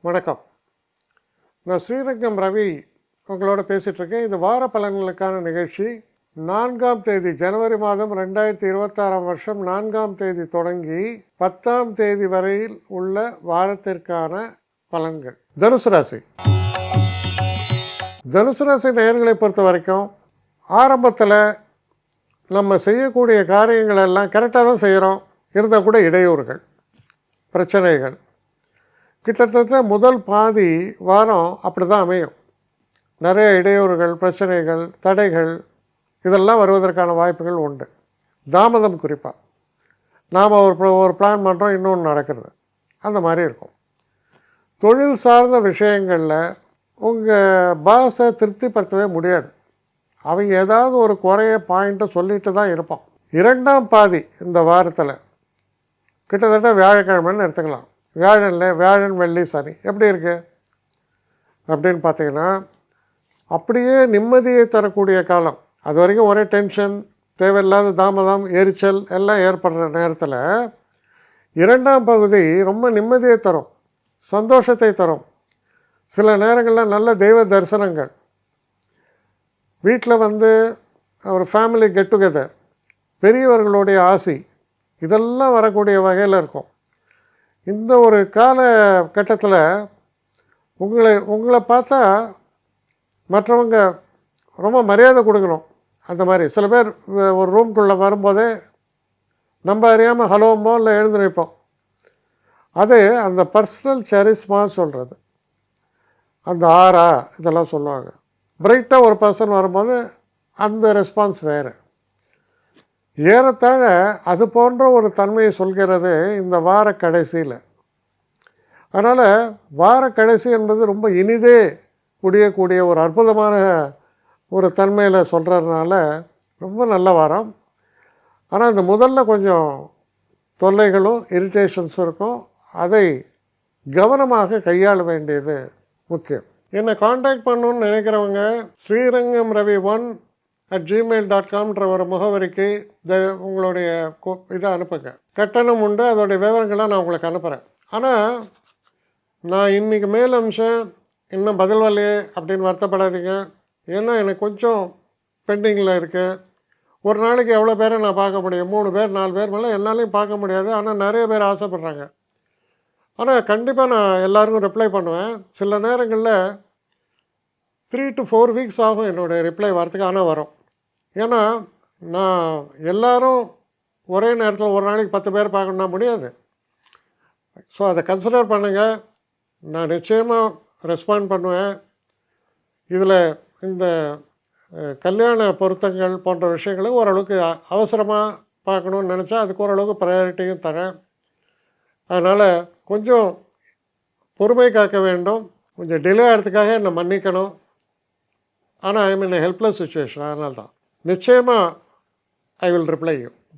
வணக்கம். நான் ஸ்ரீரங்கம் ரவி உங்களோட பேசிகிட்ருக்கேன். இது வார பலன்களுக்கான நிகழ்ச்சி. 4ஆம் தேதி ஜனவரி மாதம் 2026 வருஷம் 4ஆம் தேதி தொடங்கி 10ஆம் தேதி வரையில் உள்ள வாரத்திற்கான பலன்கள். தனுசு ராசி. தனுசு ராசி நேயர்களை பொறுத்த வரைக்கும் ஆரம்பத்தில் நம்ம செய்யக்கூடிய காரியங்கள் எல்லாம் கரெக்டாக தான் செய்கிறோம். இருந்தால் கூட இடையூறுகள், பிரச்சனைகள் கிட்டத்தட்ட முதல் பாதி வாரம் அப்படி தான் அமையும். நிறைய இடையூறுகள், பிரச்சனைகள், தடைகள் இதெல்லாம் வருவதற்கான வாய்ப்புகள் உண்டு. தாமதம் குறிப்பாக நாம் ஒரு பிளான் பண்ணுறோம், இன்னொன்று நடக்கிறது, அந்த மாதிரி இருக்கும். தொழில் சார்ந்த விஷயங்களில் உங்கள் பாஸை திருப்திப்படுத்தவே முடியாது. அவங்க ஏதாவது ஒரு குறைய பாயிண்ட்டை சொல்லிட்டு தான் இருப்பான். 2ஆம் பாதி இந்த வாரத்தில் கிட்டத்தட்ட வியாழக்கிழமைன்னு எடுத்துக்கலாம். வியாழன் வெள்ளி சனி எப்படி இருக்குது அப்படின்னு பார்த்தீங்கன்னா, அப்படியே நிம்மதியை தரக்கூடிய காலம். அது வரைக்கும் ஒரே டென்ஷன், தேவையில்லாத தாமதம், எரிச்சல் எல்லாம் ஏற்படுற நேரத்தில் 2ஆம் பகுதி ரொம்ப நிம்மதியை தரும், சந்தோஷத்தை தரும். சில நேரங்களில் நல்ல தெய்வ தரிசனங்கள், வீட்டில் ஒரு ஃபேமிலி கெட் டுகெதர், பெரியவர்களுடைய ஆசி, இதெல்லாம் வரக்கூடிய வகையில் இருக்கும். இந்த ஒரு காலகட்டத்தில் உங்களை பார்த்தா மற்றவங்க ரொம்ப மரியாதை கொடுக்கணும். அந்த மாதிரி சில பேர் ஒரு ரூம்குள்ளே வரும்போதே நம்ம அறியாமல் ஹலோமோ இல்லை எழுந்து நிற்போம். அது அந்த பர்சனல் சரிஸ்மா சொல்கிறது, அந்த ஆரா இதெல்லாம் சொல்லுவாங்க. பிரைட்டாக ஒரு பர்சன் வரும்போது அந்த ரெஸ்பான்ஸ் வேறு. ஏறத்தாழ அது போன்ற ஒரு தன்மையை சொல்கிறது இந்த வார கடைசியில். அதனால் வார கடைசி என்பது ரொம்ப இனிதே முடியக்கூடிய ஒரு அற்புதமான ஒரு தன்மையில் சொல்கிறதுனால ரொம்ப நல்ல வாரம். ஆனால் இந்த முதல்ல கொஞ்சம் தொல்லைகளும் இரிட்டேஷன்ஸும் இருக்கும். அதை கவனமாக கையாள வேண்டியது முக்கியம். என்னை காண்டாக்ட் பண்ணணுன்னு நினைக்கிறவங்க ஸ்ரீரங்கம் ரவி 1@gmail.comன்ற ஒரு முகவரிக்கு உங்களுடைய இதை அனுப்புங்க. கட்டணம் உண்டு, அதோடைய விவரங்களை நான் உங்களுக்கு அனுப்புகிறேன். ஆனால் நான் இன்றைக்கி மேல் அம்சம் இன்னும் பதில் வரலையே அப்படின்னு வருத்தப்படாதீங்க. ஏன்னா எனக்கு கொஞ்சம் பெண்டிங்கில் இருக்குது. ஒரு நாளைக்கு எவ்வளோ பேரை நான் பார்க்க முடியும்? 3 பேர் 4 பேர் மேலே என்னாலையும் பார்க்க முடியாது. ஆனால் நிறைய பேர் ஆசைப்பட்றாங்க. ஆனால் கண்டிப்பாக நான் எல்லாருக்கும் ரிப்ளை பண்ணுவேன். சில நேரங்களில் 3 to 4 வீக்ஸ் ஆகும் என்னுடைய ரிப்ளை வரத்துக்கு. ஆனால் வரும். ஏன்னா நான் எல்லோரும் ஒரே நேரத்தில் ஒரு நாளைக்கு 10 பேர் பார்க்கணுன்னா முடியாது. ஸோ அதை கன்சிடர் பண்ணுங்கள். நான் நிச்சயமாக ரெஸ்பாண்ட் பண்ணுவேன். இதில் இந்த கல்யாண பொருத்தங்கள் போன்ற விஷயங்களை ஓரளவுக்கு அவசரமாக பார்க்கணுன்னு நினச்சா அதுக்கு ஓரளவுக்கு ப்ரையாரிட்டியும் தரேன். அதனால் கொஞ்சம் பொறுமை காக்க வேண்டும். கொஞ்சம் டிலே ஆகிறதுக்காக என்னை மன்னிக்கணும். ஆனால் ஐ மீன் ஹெல்ப்லெஸ் சுச்சுவேஷன். அதனால தான் நிச்சயமாக ஐ வில் ரிப்ளை யூ.